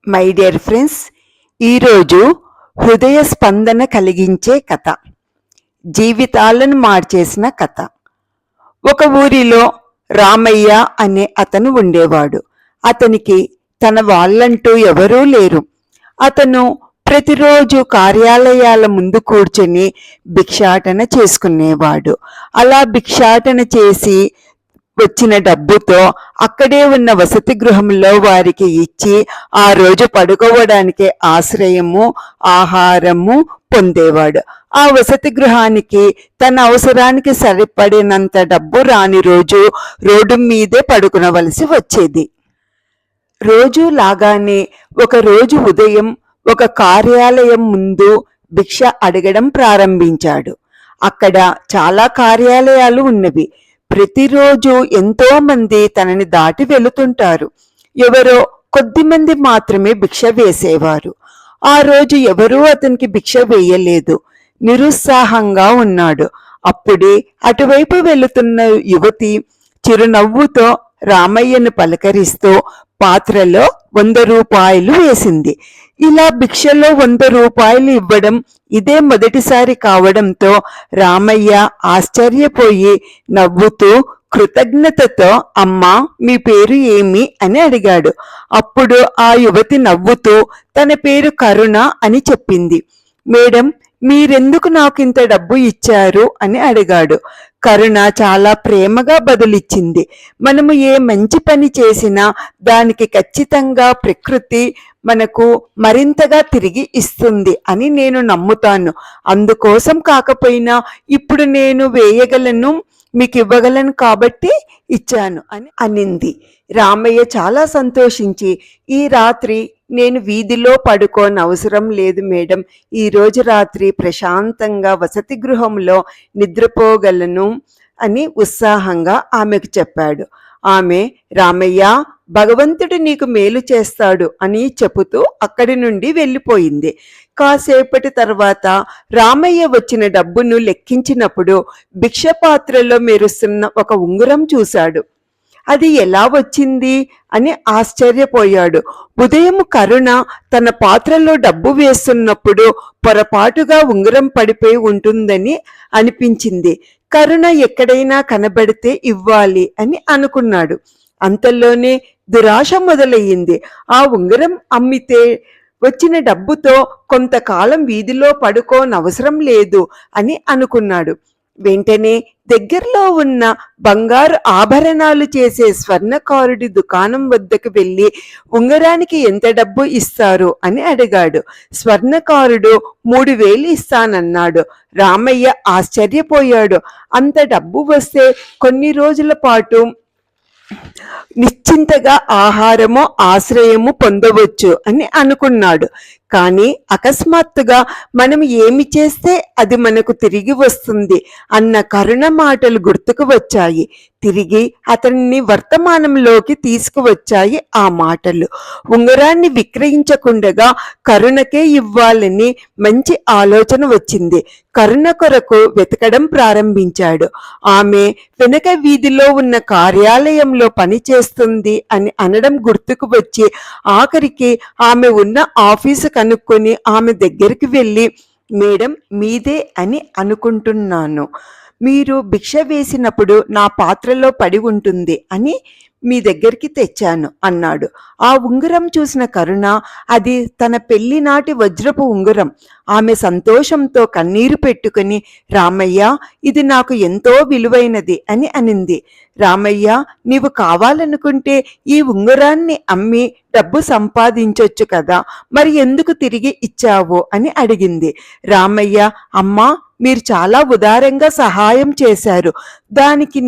My dear friends, ఈరోజు హృదయ స్పందన కలిగించే కథ, జీవితాలను మార్చేసిన కథ. ఒక ఊరిలో రామయ్య అనే అతను ఉండేవాడు. అతనికి తన వాళ్ళంటూ ఎవరూ లేరు. అతను ప్రతిరోజు కార్యాలయాల ముందు కూర్చొని భిక్షాటన చేసుకునేవాడు. అలా భిక్షాటన చేసి వచ్చిన డబ్బుతో అక్కడే ఉన్న వసతి గృహంలో వారికి ఇచ్చి ఆ రోజు పడుకోవడానికి ఆశ్రయము, ఆహారము పొందేవాడు. ఆ వసతి గృహానికి తన అవసరానికి సరిపడినంత డబ్బు రాని రోజు రోడ్డు మీదే పడుకునవలసి వచ్చేది. రోజు లాగానే ఒక రోజు ఉదయం ఒక కార్యాలయం ముందు భిక్ష అడగడం ప్రారంభించాడు. అక్కడ చాలా కార్యాలయాలు ఉన్నవి. ప్రతిరోజు ఎంతో మంది తనని దాటి వెళుతుంటారు. ఎవరో కొద్దిమంది మాత్రమే భిక్ష వేసేవారు. ఆ రోజు ఎవరూ అతనికి భిక్ష వేయలేదు. నిరుత్సాహంగా ఉన్నాడు. అప్పుడే అటువైపు వెళుతున్న యువతి చిరునవ్వుతో రామయ్యను పలకరిస్తూ పాత్రలో 100 రూపాయలు వేసింది. ఇలా భిక్షలో 100 రూపాయలు ఇవ్వడం ఇదే మొదటిసారి కావడంతో రామయ్య ఆశ్చర్యపోయి నవ్వుతూ కృతజ్ఞతతో అమ్మా, మీ పేరు ఏమి అని అడిగాడు. అప్పుడు ఆ యువతి నవ్వుతూ తన పేరు కరుణ అని చెప్పింది. మేడం, మీరెందుకు నాకు ఇంత డబ్బు ఇచ్చారు అని అడిగాడు. కరుణ చాలా ప్రేమగా బదులిచ్చింది. మనము ఏ మంచి పని చేసినా దానికి ఖచ్చితంగా ప్రకృతి మనకు మరింతగా తిరిగి ఇస్తుంది అని నేను నమ్ముతాను. అందుకోసం కాకపోయినా ఇప్పుడు నేను వేయగలను, మీకు ఇవ్వగలను కాబట్టి ఇచ్చాను అని అనింది. రామయ్య చాలా సంతోషించి, ఈ రాత్రి నేను వీధిలో పడుకోనవసరం లేదు మేడం, ఈరోజు రాత్రి ప్రశాంతంగా వసతి గృహంలో నిద్రపోగలను అని ఉత్సాహంగా ఆమెకు చెప్పాడు. ఆమె రామయ్య, భగవంతుడు నీకు మేలు చేస్తాడు అని చెబుతూ అక్కడి నుండి వెళ్ళిపోయింది. కాసేపటి తర్వాత రామయ్య వచ్చిన డబ్బును లెక్కించినప్పుడు భిక్షపాత్రలో మెరుస్తున్న ఒక ఉంగరం చూశాడు. అది ఎలా వచ్చింది అని ఆశ్చర్యపోయాడు. ఉదయం కరుణ తన పాత్రలో డబ్బు వేస్తున్నప్పుడు పొరపాటుగా ఉంగరం పడిపోయి ఉంటుందని అనిపించింది. కరుణ ఎక్కడైనా కనబడితే ఇవ్వాలి అని అనుకున్నాడు. అంతలోనే దురాశ మొదలయ్యింది. ఆ ఉంగరం అమ్మితే వచ్చిన డబ్బుతో కొంతకాలం వీధిలో పడుకోనవసరం లేదు అని అనుకున్నాడు. వెంటనే దగ్గరలో ఉన్న బంగారు ఆభరణాలు చేసే స్వర్ణకారుడి దుకాణం వద్దకు వెళ్ళి ఉంగరానికి ఎంత డబ్బు ఇస్తారు అని అడిగాడు. స్వర్ణకారుడు 3000 ఇస్తానన్నాడు. రామయ్య ఆశ్చర్యపోయాడు. అంత డబ్బు వస్తే కొన్ని రోజుల పాటు నిశ్చింతగా ఆహారము, ఆశ్రయము పొందవచ్చు అని అనుకున్నాడు. కానీ అకస్మాత్తుగా మనం ఏమి చేస్తే అది మనకు తిరిగి వస్తుంది అన్న కరుణ మాటలు గుర్తుకు వచ్చాయి. తిరిగి అతన్ని వర్తమానంలోకి తీసుకువచ్చాయి ఆ మాటలు. ఉంగరాన్ని విక్రయించకుండగా కరుణకే ఇవ్వాలని మంచి ఆలోచన వచ్చింది. కరుణ కొరకు వెతకడం ప్రారంభించాడు. ఆమె వెనక వీధిలో ఉన్న కార్యాలయంలో పనిచేస్తుంది అని అనడం గుర్తుకు వచ్చి ఆఖరికి ఆమె ఉన్న ఆఫీసు కనుక్కొని ఆమె దగ్గరికి వెళ్ళి, మేడం, మీదే అని అనుకుంటున్నాను, మీరు భిక్ష వేసినప్పుడు నా పాత్రలో పడి ఉంటుంది అని మీ దగ్గరికి తెచ్చాను అన్నాడు. ఆ ఉంగరం చూసిన కరుణ అది తన పెళ్లి నాటి వజ్రపు ఉంగరం. ఆమె సంతోషంతో కన్నీరు పెట్టుకుని, రామయ్య, ఇది నాకు ఎంతో విలువైనది అని అనింది. రామయ్య, నీవు కావాలనుకుంటే ఈ ఉంగరాన్ని అమ్మి డబ్బు సంపాదించొచ్చు కదా, మరి ఎందుకు తిరిగి ఇచ్చావు అని అడిగింది. రామయ్య, అమ్మా, మీరు చాలా ఉదారంగా సహాయం చేశారు, దానికి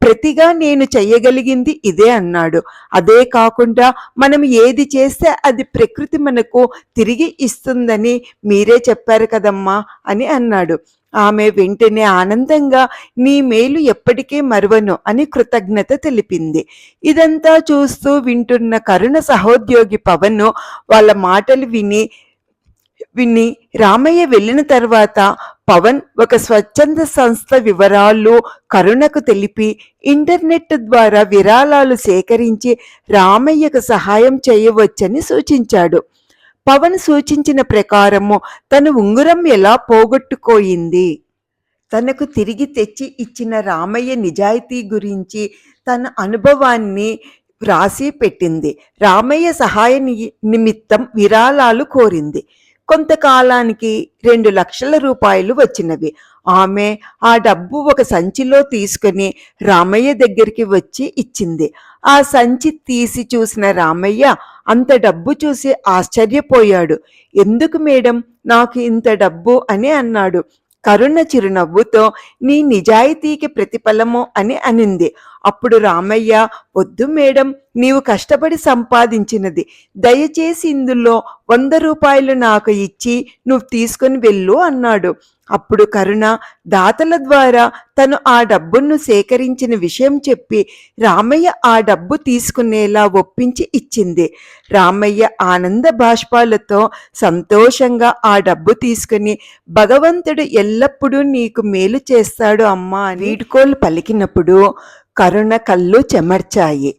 ప్రతిగా నేను చెయ్యగలిగింది ఇదే అన్నాడు. అదే కాకుండా మనం ఏది చేస్తే అది ప్రకృతి మనకు తిరిగి ఇస్తుందని మీరే చెప్పారు కదమ్మా అని అన్నాడు. ఆమె వెంటనే ఆనందంగా, నీ మేలు ఎప్పటికీ మరువను అని కృతజ్ఞత తెలిపింది. ఇదంతా చూస్తూ వింటున్న కరుణ సహోద్యోగి పవన్ వాళ్ళ మాటలు విని విని రామయ్య వెళ్ళిన తర్వాత పవన్ ఒక స్వచ్ఛంద సంస్థ వివరాలు కరుణకు తెలిపి ఇంటర్నెట్ ద్వారా విరాళాలు సేకరించి రామయ్యకు సహాయం చేయవచ్చని సూచించాడు. పవన్ సూచించిన ప్రకారము తను ఉంగరం ఎలా పోగొట్టుకోయింది, తనకు తిరిగి తెచ్చి ఇచ్చిన రామయ్య నిజాయితీ గురించి తన అనుభవాన్ని రాసి పెట్టింది. రామయ్య సహాయ నిమిత్తం విరాళాలు కోరింది. కొంతకాలానికి 2 లక్షల రూపాయలు వచ్చినవి. ఆమె ఆ డబ్బు ఒక సంచిలో తీసుకుని రామయ్య దగ్గరికి వచ్చి ఇచ్చింది. ఆ సంచి తీసి చూసిన రామయ్య అంత డబ్బు చూసి ఆశ్చర్యపోయాడు. ఎందుకు మేడం నాకు ఇంత డబ్బు అని అన్నాడు. కరుణ చిరునవ్వుతో నీ నిజాయితీకి ప్రతిఫలము అని అనింది. అప్పుడు రామయ్య, వద్దు మేడం, నీవు కష్టపడి సంపాదించినది, దయచేసి ఇందులో 100 రూపాయలు నాకు ఇచ్చి నువ్వు తీసుకుని వెళ్ళు అన్నాడు. అప్పుడు కరుణ దాతల ద్వారా తను ఆ డబ్బును సేకరించిన విషయం చెప్పి రామయ్య ఆ డబ్బు తీసుకునేలా ఒప్పించి ఇచ్చింది. రామయ్య ఆనంద బాష్పాలతో సంతోషంగా ఆ డబ్బు తీసుకుని భగవంతుడు ఎల్లప్పుడూ నీకు మేలు చేస్తాడు అమ్మా అని వీడ్కోలు పలికినప్పుడు కరుణ కళ్ళు చెమర్చాయి.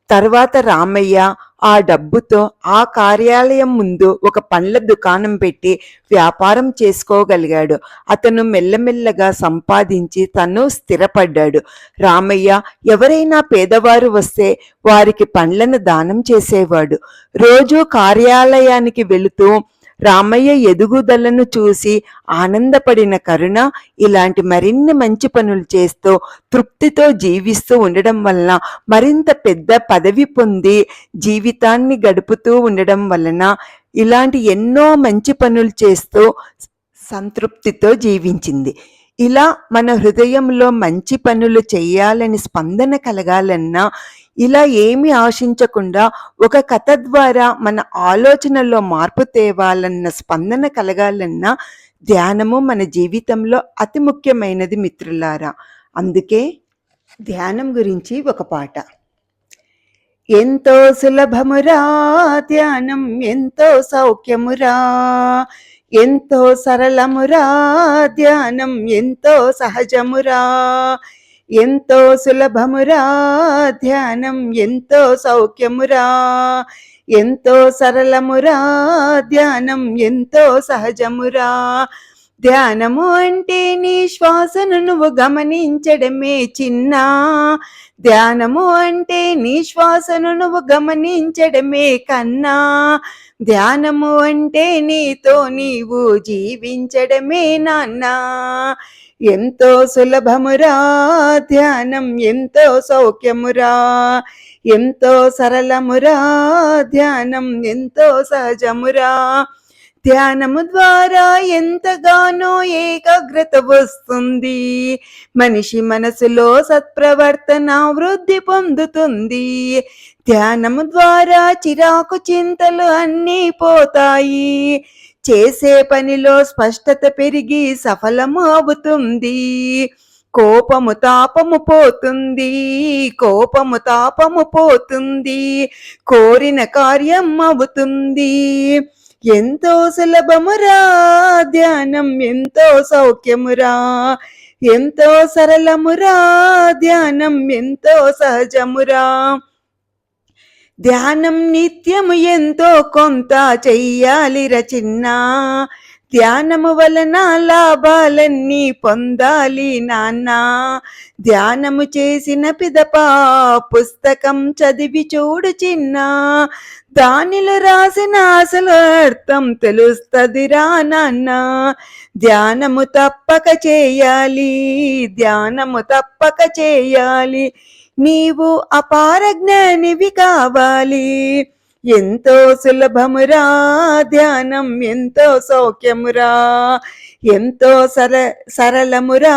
తర్వాత రామయ్య ఆ డబ్బుతో ఆ కార్యాలయం ముందు ఒక పండ్ల దుకాణం పెట్టి వ్యాపారం చేసుకోగలిగాడు. అతను మెల్లమెల్లగా సంపాదించి తను స్థిరపడ్డాడు. రామయ్య ఎవరైనా పేదవారు వస్తే వారికి పండ్లను దానం చేసేవాడు. రోజు కార్యాలయానికి వెళుతూ రామయ్య ఎదుగుదలను చూసి ఆనందపడిన కరుణ ఇలాంటి మరిన్ని మంచి పనులు చేస్తూ తృప్తితో జీవిస్తూ ఉండడం వలన, మరింత పెద్ద పదవి పొంది జీవితాన్ని గడుపుతూ ఉండడం వలన ఇలాంటి ఎన్నో మంచి పనులు చేస్తూ సంతృప్తితో జీవించింది. ఇలా మన హృదయంలో మంచి పనులు చేయాలని స్పందన కలగాలన్నా, ఇలా ఏమి ఆశించకుండా ఒక కథ ద్వారా మన ఆలోచనలో మార్పు తేవాలన్న స్పందన కలగాలన్నా ధ్యానము మన జీవితంలో అతి ముఖ్యమైనది మిత్రులారా. అందుకే ధ్యానం గురించి ఒక పాట. ఎంతో సులభమురా ధ్యానం, ఎంతో సౌఖ్యమురా, ఎంతో సరళమురా ధ్యానం, ఎంతో సహజమురా, ఎంతో సులభమురా ధ్యానం, ఎంతో సౌఖ్యమురా, ఎంతో సరళమురా ధ్యానం, ఎంతో సహజమురా. ధ్యానము అంటే నీ శ్వాసను నువ్వు గమనించడమే చిన్నా, ధ్యానము అంటే నీ శ్వాసను నువ్వు గమనించడమే కన్నా, ధ్యానము అంటే నీతో నీవు జీవించడమే నాన్నా. ఎంతో సులభమురా ధ్యానం, ఎంతో సౌఖ్యమురా, ఎంతో సరళమురా ధ్యానం, ఎంతో సహజమురా. ధ్యానము ద్వారా ఎంతగానో ఏకాగ్రత వస్తుంది, మనిషి మనసులో సత్ప్రవర్తన వృద్ధి పొందుతుంది. ధ్యానము ద్వారా చిరాకు చింతలు అన్నీ పోతాయి, చేసే పనిలో స్పష్టత పెరిగి సఫలము అవుతుంది. కోపము తాపము పోతుంది, కోపము తాపము పోతుంది, కోరిన కార్యం అవుతుంది. ఎంతో సులభమురా ధ్యానం, ఎంతో సౌఖ్యమురా, ఎంతో సరళమురా ధ్యానం, ఎంతో సహజమురా. ధ్యానం నిత్యము ఎంతో కొంత చెయ్యాలిర చిన్నా, ధ్యానము వలన లాభాలన్నీ పొందాలి నాన్న. ధ్యానము చేసిన పిదప పుస్తకం చదివి చూడు చిన్నా, దానిలో రాసిన అసలు అర్థం తెలుస్తదిరా నాన్న. ధ్యానము తప్పక చేయాలి, ధ్యానము తప్పక చేయాలి, నీవు అపార జ్ఞానివి కావాలి. ఎంతో సులభమురా ధ్యానం, ఎంతో సౌఖ్యమురా, ఎంతో సరళమురా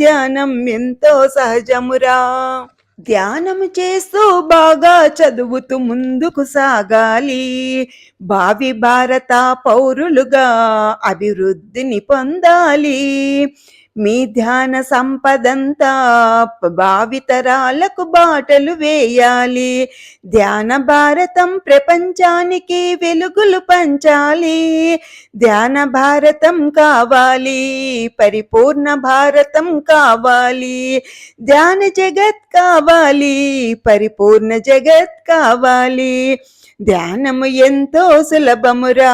ధ్యానం, ఎంతో సహజమురా. ధ్యానము చేస్తూ బాగా చదువుతూ ముందుకు సాగాలి, భావి భారత పౌరులుగా అభివృద్ధిని పొందాలి. మీ ధ్యాన సంపదంతా భావితరాలకు బాటలు వేయాలి. ధ్యాన భారతం ప్రపంచానికి వెలుగులు పంచాలి. ధ్యాన భారతం కావాలి, పరిపూర్ణ భారతం కావాలి. ధ్యాన జగత్ కావాలి, పరిపూర్ణ జగత్ కావాలి. ధ్యానము ఎంతో సులభమురా,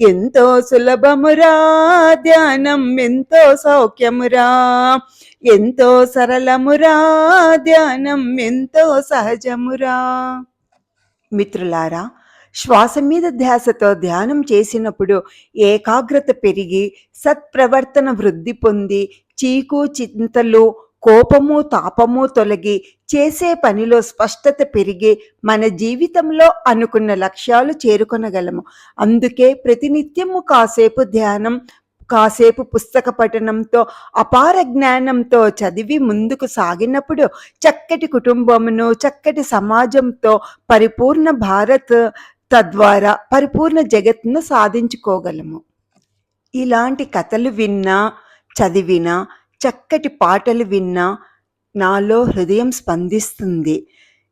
ఎంతో సులభమురా. ధ్యానం ఎంతో సౌఖ్యమురా, ఎంతో సరళమురా. ధ్యానం ఎంతో సహజమురా. మిత్రులారా, శ్వాస మీద ధ్యాసతో ధ్యానం చేసినప్పుడు ఏకాగ్రత పెరిగి సత్ప్రవర్తన వృద్ధి పొంది చీకు చింతలు కోపము తాపము తొలగి చేసే పనిలో స్పష్టత పెరిగి మన జీవితంలో అనుకున్న లక్ష్యాలు చేరుకొనగలము. అందుకే ప్రతినిత్యము కాసేపు ధ్యానం, కాసేపు పుస్తక పఠనంతో అపార జ్ఞానంతో చదివి ముందుకు సాగినప్పుడు చక్కటి కుటుంబమును, చక్కటి సమాజంతో పరిపూర్ణ భారత్, తద్వారా పరిపూర్ణ జగత్తును సాధించుకోగలము. ఇలాంటి కథలు విన్నా, చదివినా, చక్కటి పాటలు విన్నా నాలో హృదయం స్పందిస్తుంది.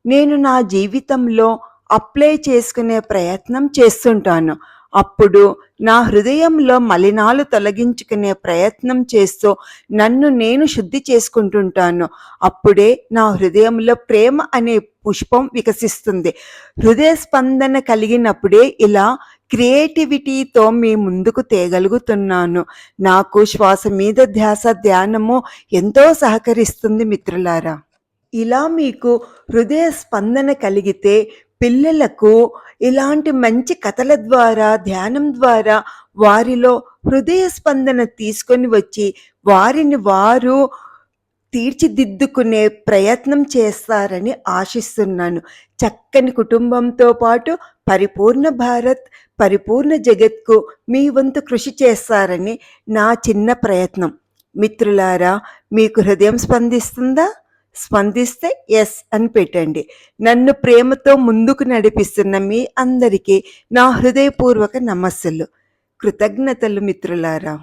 నేను నా జీవితంలో అప్లై చేసుకునే ప్రయత్నం చేస్తుంటాను. అప్పుడు నా హృదయంలో మలినాలు తొలగించుకునే ప్రయత్నం చేస్తూ నన్ను నేను శుద్ధి చేసుకుంటుంటాను. అప్పుడే నా హృదయంలో ప్రేమ అనే పుష్పం వికసిస్తుంది. హృదయ స్పందన కలిగినప్పుడే ఇలా క్రియేటివిటీతో మీ ముందుకు తేగలుగుతున్నాను. నాకు శ్వాస మీద ధ్యాస, ధ్యానము ఎంతో సహకరిస్తుంది మిత్రులారా. ఇలా మీకు హృదయ స్పందన కలిగితే పిల్లలకు ఇలాంటి మంచి కథల ద్వారా, ధ్యానం ద్వారా వారిలో హృదయ స్పందన తీసుకొని వచ్చి వారిని వారు తీర్చిదిద్దుకునే ప్రయత్నం చేస్తారని ఆశిస్తున్నాను. చక్కని కుటుంబంతో పాటు పరిపూర్ణ భారత్, పరిపూర్ణ జగత్కు మీ వంతు కృషి చేస్తారని నా చిన్న ప్రయత్నం. మిత్రులారా, మీకు హృదయం స్పందిస్తుందా? స్పందిస్తే ఎస్ అని పెట్టండి. నన్ను ప్రేమతో ముందుకు నడిపిస్తున్న మీ అందరికీ నా హృదయపూర్వక నమస్సులు, కృతజ్ఞతలు మిత్రులారా.